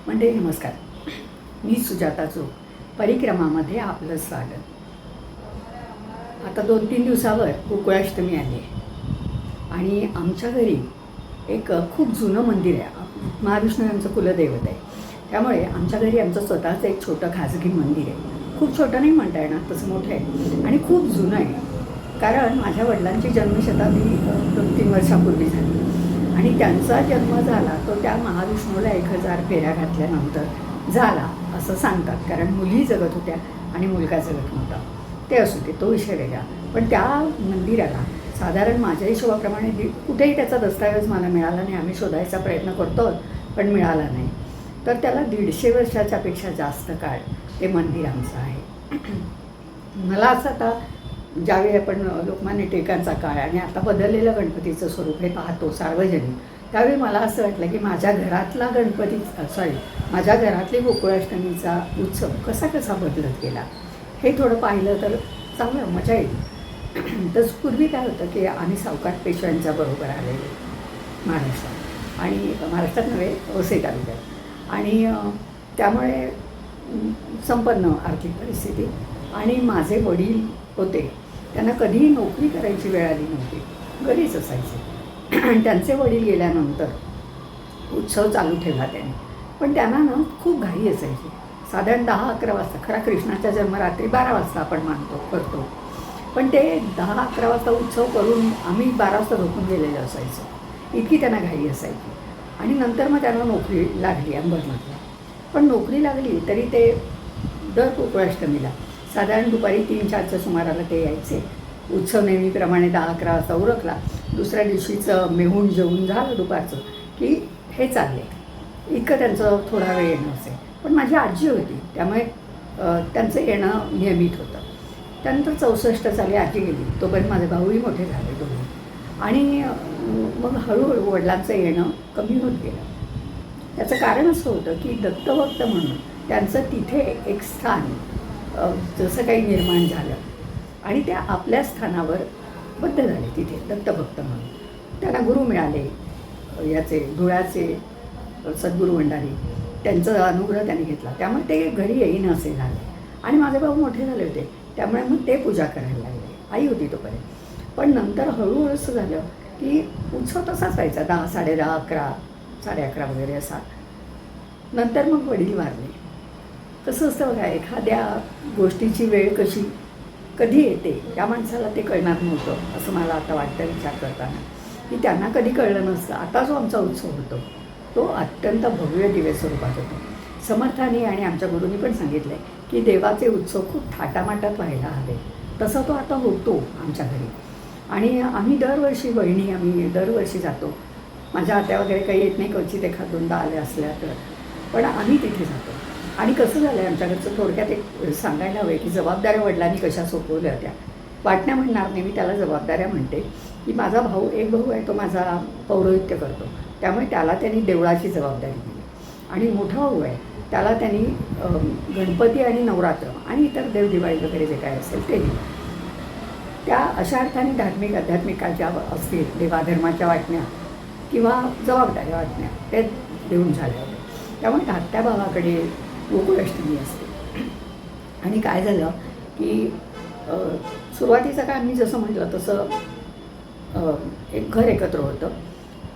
मंडळी नमस्कार. मी सुजाता चोक. परिक्रमामध्ये आपलं स्वागत. आता 2-3 दिवसावर गोकुळाष्टमी आली आहे आणि आमच्या घरी एक खूप जुनं मंदिर आहे. महाविष्णू यांचं कुलदैवत आहे. त्यामुळे आमच्या घरी आमचं स्वतःचं एक छोटं खाजगी मंदिर आहे. खूप छोटं नाही म्हणता येणार, तसं मोठं आहे आणि खूप जुनं आहे. कारण माझ्या वडिलांची जन्मशताब्दी 2-3 वर्षापूर्वी झाली आणि त्यांचा जन्म झाला तो त्या महाविष्णूला 1000 फेऱ्या घातल्यानंतर झाला असं सांगतात. कारण मुली जगत होत्या आणि मुलगा जगत नव्हता. ते असू दे, तो विषय वेगळा. पण त्या मंदिराला साधारण माझ्या हिशोबाप्रमाणे कुठेही त्याचा दस्तऐवज मला मिळाला नाही. आम्ही शोधायचा प्रयत्न करतो पण मिळाला नाही. तर त्याला 150 वर्षाच्यापेक्षा जास्त काळ ते मंदिर आमचं आहे. मला असं आता ज्यावेळी आपण लोकमान्य टिळकांचा काळ आणि आता बदललेलं गणपतीचं स्वरूप हे पाहतो सार्वजनिक, त्यावेळी मला असं वाटलं की माझ्या घरातला माझ्या घरातली गोकुळाष्टमीचा उत्सव कसा कसा बदलत गेला हे थोडं पाहिलं तर चांगलं मजा येईल. तर पूर्वी काय होतं की आम्ही सावकाश पेशव्यांच्या बरोबर आलेलो महाराष्ट्रात, आणि महाराष्ट्रात नव्हे वसई तालुक्यात, आणि त्यामुळे संपन्न आर्थिक परिस्थिती. आणि माझे वडील होते, त्यांना कधीही नोकरी करायची वेळ आली नव्हती, घरीच असायचे. आणि त्यांचे वडील गेल्यानंतर उत्सव चालू ठेवला त्याने. पण त्यांना ना खूप घाई असायची. साधारण 10-11 वाजता, खरा कृष्णाचा जन्म रात्री 12 वाजता आपण करतो, पण ते 10-11 वाजता उत्सव करून आम्ही 12 वाजता झोपून गेलेलं असायचं, इतकी त्यांना घाई असायची. आणि नंतर मग त्यांना नोकरी लागली अंबरनाथला. पण नोकरी लागली तरी ते दर गोकुळाष्टमीला साधारण दुपारी 3-4च्या सुमाराला ते यायचे. उत्सव नेहमीप्रमाणे 10-11 वाजता उरकला, दुसऱ्या दिवशीचं मेहून जेवून झालं दुपारचं की हे चालले. इतकं त्यांचं थोडा वेळ येणं असे. पण माझी आजी होती, त्यामुळे त्यांचं येणं नियमित होतं. त्यानंतर 64 साली आजी गेली, तोपर्यंत माझे भाऊही मोठे झाले दोन्ही. आणि मग हळूहळू वडिलांचं येणं कमी होत गेलं. त्याचं कारण असं होतं की दत्तभक्त म्हणून त्यांचं तिथे एक स्थान जसं काही निर्माण झालं आणि त्या आपल्या स्थानावर बद्ध झाले तिथे दत्तभक्त म्हणून. त्यांना गुरु मिळाले, याचे धुळ्याचे सद्गुरू भंडारी, त्यांचा अनुग्रह त्यांनी घेतला. त्यामुळे ते घरी येईन असे झाले. आणि माझे भाऊ मोठे झाले होते, त्यामुळे मग ते पूजा करायला लागले. आई होती तोपर्यंत. पण नंतर हळूहळू असं झालं की उत्सव तसाच व्हायचा, 10, 10:30, 11, 11:30 वगैरे असा. नंतर मग वडील वारले. कसं असतं बघा, एखाद्या गोष्टीची वेळ कधी येते त्या माणसाला ते कळणार नव्हतं असं मला आता वाटतं विचार करताना, की त्यांना कधी कळलं नसतं. आता जो आमचा उत्सव होतो तो अत्यंत भव्य दिव्य स्वरूपात होतो. समर्थांनी आणि आमच्या गुरूंनी पण सांगितलं आहे की देवाचे उत्सव खूप थाटामाटात व्हायला हवे. तसा तो आता होतो आमच्या घरी. आणि आम्ही आम्ही दरवर्षी जातो. माझ्या आत्या वगैरे काही येत नाही, क्वचित एखाद 2दा आल्या असल्या तर, पण आम्ही तिथे जातो. आणि कसं झालं आहे आमच्या घरचं, थोडक्यात एक सांगायला हवं की जबाबदाऱ्या वडिलांनी कशा सोपवल्या होत्या. वाटण्या म्हणणार नाही, मी त्याला जबाबदाऱ्या म्हणते. की माझा एक भाऊ आहे, तो माझा पौरोहित्य करतो, त्यामुळे त्याला त्यांनी देवळाची जबाबदारी दिली. आणि मोठा भाऊ आहे, त्याला त्यांनी गणपती आणि नवरात्र आणि इतर देवदिवाळी वगैरे जे काय असेल ते दिलं. त्या अशा अर्थाने आध्यात्मिक ज्या असतील देवाधर्माच्या वाटण्या किंवा जबाबदाऱ्या वाटण्या ते देऊन झाल्या होत्या. त्यामुळे धाकट्या भावाकडे गोकुळाष्टमी असते. आणि काय झालं की सुरुवातीचं काय आम्ही जसं म्हटलं तसं एक घर एकत्र होतं,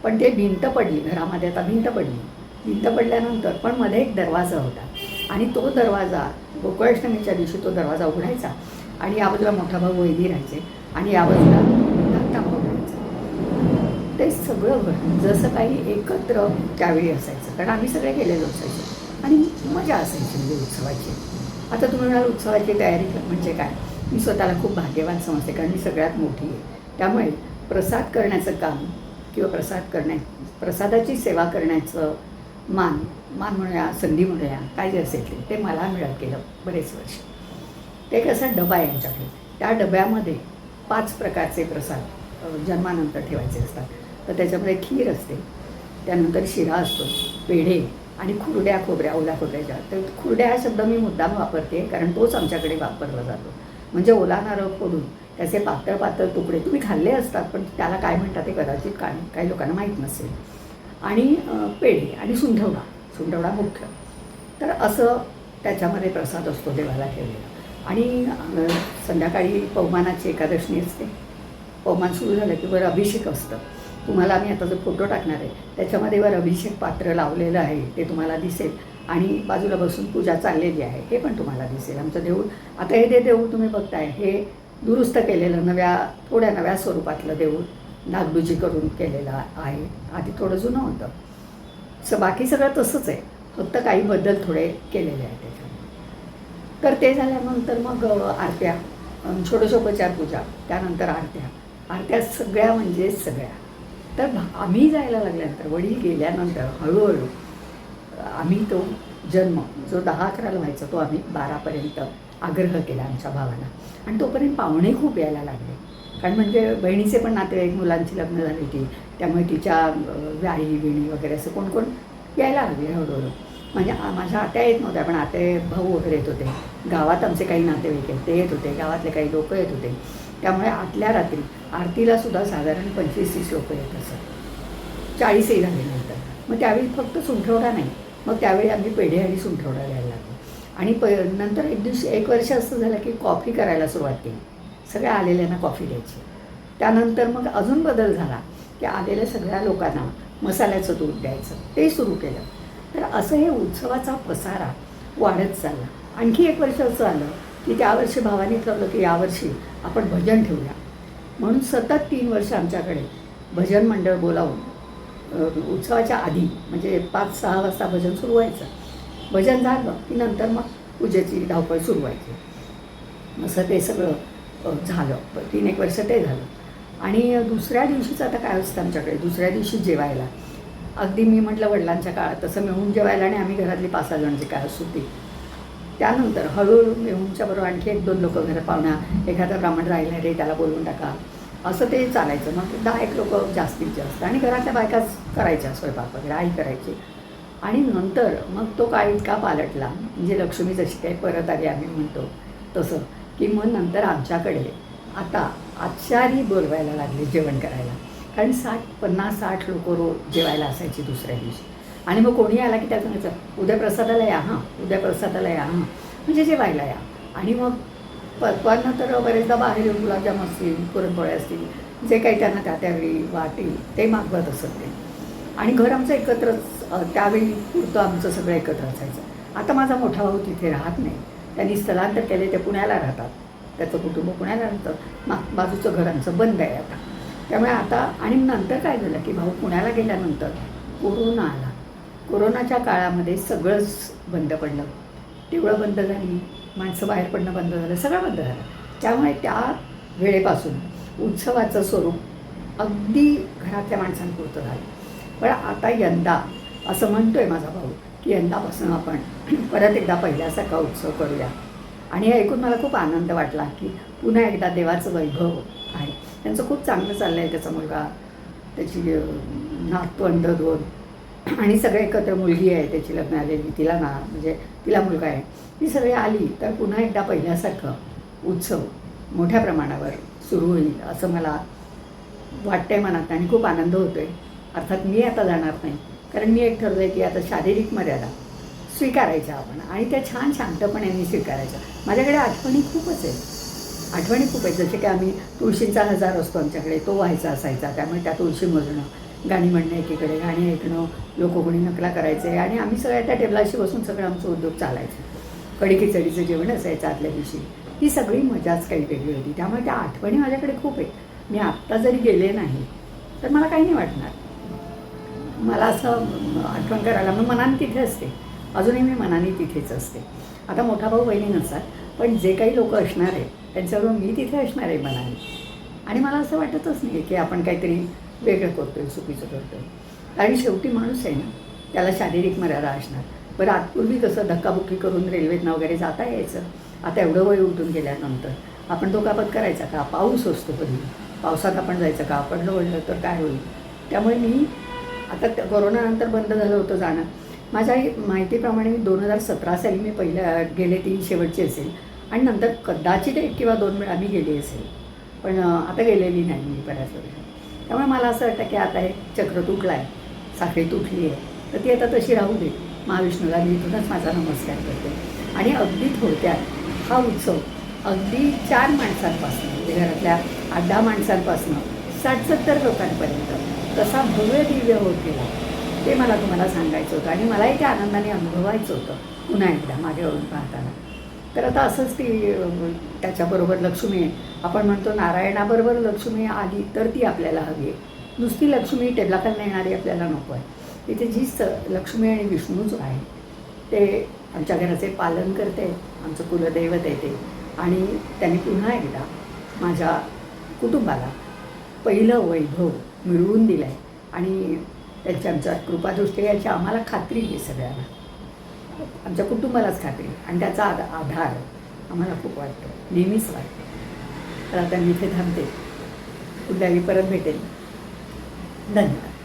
पण ते भिंत पडली घरामध्ये. आता भिंत पडल्यानंतर पण मध्ये एक दरवाजा होता आणि तो दरवाजा गोकुळाष्टमीच्या दिवशी तो दरवाजा उघडायचा आणि या बाजूला मोठा भाऊ वहिनी राहायचे आणि या बाजूला धाकटा भाऊ राहायचा. ते सगळं घर जसं काही एकत्र त्यावेळी असायचं, कारण आम्ही सगळे गेलेलो असायचो आणि मजा असायची म्हणजे उत्सवाची. आता तुम्ही म्हणाल उत्सवाची तयारी म्हणजे काय, मी स्वतःला खूप भाग्यवान समजते, कारण मी सगळ्यात मोठी आहे. त्यामुळे प्रसाद करण्याचं काम किंवा प्रसादाची सेवा करण्याचं मान म्हणूया, संधी म्हणूया, काय जे असेल ते मला मिळत गेलं बरेच वर्ष. ते एक असा डबा आहे आमच्याकडे. त्या डब्यामध्ये 5 प्रकारचे प्रसाद जन्मानंतर ठेवायचे असतात. तर त्याच्यामध्ये खीर असते, त्यानंतर शिरा असतो, पेढे आणि खुरड्या ओल्या खोबऱ्याच्या. तर खुरड्या हा शब्द मी मुद्दाम वापरते कारण तोच आमच्याकडे वापरला जातो. म्हणजे ओला नारळ फोडून त्याचे पातळ तुकडे, तुम्ही खाल्ले असतात पण त्याला काय म्हणतात ते कदाचित काही लोकांना माहीत नसेल. आणि पेढे आणि सुंठवडा मुख्य. तर असं त्याच्यामध्ये प्रसाद असतो देवाला ठेवलेला. आणि संध्याकाळी पवमानाची एकादशी असते. पवमान सुरू झालं की वर अभिषेक असतं. तुम्हाला आम्ही आता जो फोटो टाकणार आहे त्याच्यामध्ये वर अभिषेक पात्र लावलेलं आहे ते तुम्हाला दिसेल. आणि बाजूला बसून पूजा चाललेली आहे हे पण तुम्हाला दिसेल. आमचं देऊळ आता हे देऊळ तुम्ही बघताय हे दुरुस्त केलेलं थोड्या नव्या स्वरूपातलं देऊळ डागडुजी करून केलेलं आहे. आधी थोडं जुनं होतं. बाकी सगळं तसंच आहे, फक्त काही बदल थोडे केलेले आहेत त्याच्यामध्ये. तर ते झाल्यानंतर मग आरत्या, षोडशोपचार पूजा, त्यानंतर आरत्या सगळ्या म्हणजे सगळ्या. तर आम्ही जायला लागल्यानंतर, वडील गेल्यानंतर हळूहळू आम्ही तो जन्म जो 10-11ला व्हायचा तो आम्ही 12पर्यंत आग्रह केला आमच्या भावाला. आणि तोपर्यंत पाहुणे खूप यायला लागले. कारण म्हणजे बहिणीचे पण नातेवाईक, मुलांची लग्न झाली होती, त्यामुळे तिच्या आई विणी वगैरे असं कोण कोण यायला लागले हळूहळू. म्हणजे माझ्या आत्या येत नव्हत्या, पण आते भाऊ वगैरे येत होते. गावात आमचे काही नातेवाईक आहेत ते येत होते, गावातले काही लोक येत होते. त्यामुळे आतल्या रात्री आरतीलासुद्धा साधारण 25-30 लोक येत असत. 40ही झाल्यानंतर मग त्यावेळी फक्त सुंठवडा नाही, मग त्यावेळी आम्ही पेढे आणि सुंठवडा द्यायला लागलो. आणि नंतर एक वर्ष असं झालं की कॉफी करायला सुरुवात केली. सगळ्या आलेल्यांना कॉफी द्यायची. त्यानंतर मग अजून बदल झाला की आलेल्या सगळ्या लोकांना मसाल्याचं दूध द्यायचं, ते सुरू केलं. तर असं हे उत्सवाचा पसारा वाढत चालला. आणखी एक वर्ष असं आलं की त्यावर्षी भावाने ठरवलं की यावर्षी आपण भजन ठेवूया. म्हणून सतत 3 वर्ष आमच्याकडे भजन मंडळ बोलावून उत्सवाच्या आधी म्हणजे 5-6 वाजता भजन सुरू व्हायचं. भजन झालं की नंतर मग पूजेची धावपळ सुरू व्हायची. असं ते सगळं झालं. 3-1 वर्ष ते झालं. आणि दुसऱ्या दिवशीचं आता काय असतं आमच्याकडे, दुसऱ्या दिवशी जेवायला अगदी मी म्हटलं वडिलांच्या काळात तसं मिळून जेवायला. आणि आम्ही घरातली 5-6 जण जे काय असतो ते. त्यानंतर हळूहळू मेहूनच्या बरोबर आणखी 1-2 लोक घरात पाहुण्या, एखादा ब्राह्मण राहिला रे त्याला बोलवून टाका, असं ते चालायचं. मग 10-1 लोक जास्तीत जास्त. आणि घरातल्या बायकाच करायच्या स्वयंपाक वगैरे, आई करायची. आणि नंतर मग तो काळ इतका पालटला, म्हणजे लक्ष्मी जशी काही परत आली आम्ही म्हणतो तसं, की मग नंतर आमच्याकडे आता आचारी बोलवायला लागले जेवण करायला. कारण 50-60 लोक रोज जेवायला असायची दुसऱ्या दिवशी. आणि मग कोणी आला की त्याचं म्हणायचं उद्या प्रसादाला या, हां उद्या प्रसादाला या, हां म्हणजे जेवायला या. आणि मग पक्वांना तर बरेचदा बाहेर येऊन गुलाबजाम असतील, पुरणपोळ्या असतील, जे काही त्यांना त्यावेळी वाटेल ते मागवत असत ते. आणि घर आमचं एकत्रच त्यावेळी पुरतं आमचं सगळं एकत्र असायचं. आता माझा मोठा भाऊ तिथे राहत नाही, त्यांनी स्थलांतर केले, ते पुण्याला राहतात, त्याचं कुटुंब पुण्याला राहतं. बाजूचं घर आमचं बंद आहे आता. त्यामुळे आता आणि नंतर काय झालं की भाऊ पुण्याला गेल्यानंतर कोरोना आला. कोरोनाच्या काळामध्ये सगळंच बंद पडलं. तेवढं बंद झाली, माणसं बाहेर पडणं बंद झालं, सगळं बंद झालं. त्यामुळे त्या वेळेपासून उत्सवाचं स्वरूप अगदी घरातल्या माणसांपुरतं झालं. पण आता यंदा असं म्हणतो आहे माझा भाऊ की यंदापासून आपण परत एकदा पहिल्यासारखा उत्सव करूया. आणि हे ऐकून मला खूप आनंद वाटला की पुन्हा एकदा देवाचं वैभव आहे. त्यांचं खूप चांगलं चाललं आहे. त्याचा मुलगा, त्याची नातवंड 2 आणि सगळे एकत्र, मुलगी आहे त्याची लग्न आलेली, म्हणजे तिला मुलगा आहे. ती सगळी आली तर पुन्हा एकदा पहिल्यासारखं उत्सव मोठ्या प्रमाणावर सुरू होईल असं मला वाटतंय मनात. आणि खूप आनंद होतो आहे. अर्थात मी आता जाणार नाही, कारण मी एक ठरलं आहे की आता शारीरिक मर्यादा स्वीकारायच्या आपण, आणि त्या छान शांतपणे स्वीकारायच्या. माझ्याकडे आठवणी खूपच आहेत, आठवणी खूप आहेत. जसे की आम्ही तुळशींचा 1000 असतो आमच्याकडे, तो व्हायचा असायचा. त्यामुळे त्या तुळशी मोजणं, गाणी म्हणणं, एकीकडे गाणी ऐकणं, लोक कोणी नकला करायचे, आणि आम्ही सगळ्या त्या टेबलाशी बसून सगळं आमचं उद्योग चालायचं. कढी खिचडीचं जेवण असायचं आदल्या दिवशी. ही सगळी मजाच काही वेगळी होती. त्यामुळे त्या आठवणी माझ्याकडे खूप आहेत. मी आत्ता जरी गेले नाही तर मला काही नाही वाटणार. मला असं आठवण करायला मग मनाने तिथे असते, अजूनही मी मनाने तिथेच असते. आता मोठा भाऊ बहिणी नसतात, पण जे काही लोक असणार आहेत त्यांच्याबरोबर मी तिथे असणार आहे मनाने. आणि मला असं वाटतच नाही की आपण काहीतरी वेगळं करतो आहे, चुकीचं करतो आहे. आणि शेवटी माणूस आहे ना, त्याला शारीरिक मर्यादा असणार. बरं आतपूर्वी कसं धक्काबुक्की करून रेल्वेतनं वगैरे जाता यायचं. आता एवढं वय उठून गेल्यानंतर आपण धोकापत करायचा का? पाऊस असतो कधी, पावसात आपण जायचं का? पडलं तर काय होईल? त्यामुळे मी आता कोरोनानंतर बंद झालं होतं जाणं. माझ्या माहितीप्रमाणे मी 2017 साली मी गेले 3 शेवटची असेल. आणि नंतर कदाचित 1 किंवा 2 वेळा मी गेली असेल, पण आता गेलेली नाही मी बऱ्याच वेळेला. त्यामुळे मला असं वाटतं की आता हे चक्र तुटलं आहे, साखळी तुटली आहे, तर ती आता तशी राहू दे. महाविष्णूला मी इथूनच माझा नमस्कार करते. आणि अगदी थोडक्यात हा उत्सव अगदी 4 माणसांपासून म्हणजे घरातल्या 8-10 माणसांपासून 60-70 लोकांपर्यंत कसा भव्य दिव्य होत गेला ते मला तुम्हाला सांगायचं होतं. आणि मलाही त्या आनंदाने अनुभवायचं होतं पुन्हा एकदा मागे वळून पाहताना. तर आता असंच ती त्याच्याबरोबर लक्ष्मी आहे. आपण म्हणतो नारायणाबरोबर लक्ष्मी आली तर ती आपल्याला हवी आहे. नुसती लक्ष्मी टेबलाखाली येणारी आपल्याला नको आहे. तिथे जीच लक्ष्मी आणि विष्णूच आहे ते आमच्या घराचे पालन करते, आमचं कुलदैवत आहे ते. आणि त्यांनी पुन्हा एकदा माझ्या कुटुंबाला पहिलं वैभव मिळवून दिलं आहे. आणि त्यांच्या आमच्या कृपादृष्टी याची आम्हाला खात्री आहे सगळ्यांना, आमच्या कुटुंबालाच खात्री. आणि त्याचा आधार आम्हाला खूप वाटतो, नेहमीच वाटतो. तर आता मी इथे थांबते, पुढल्या वेळी परत भेटेल. धन्यवाद.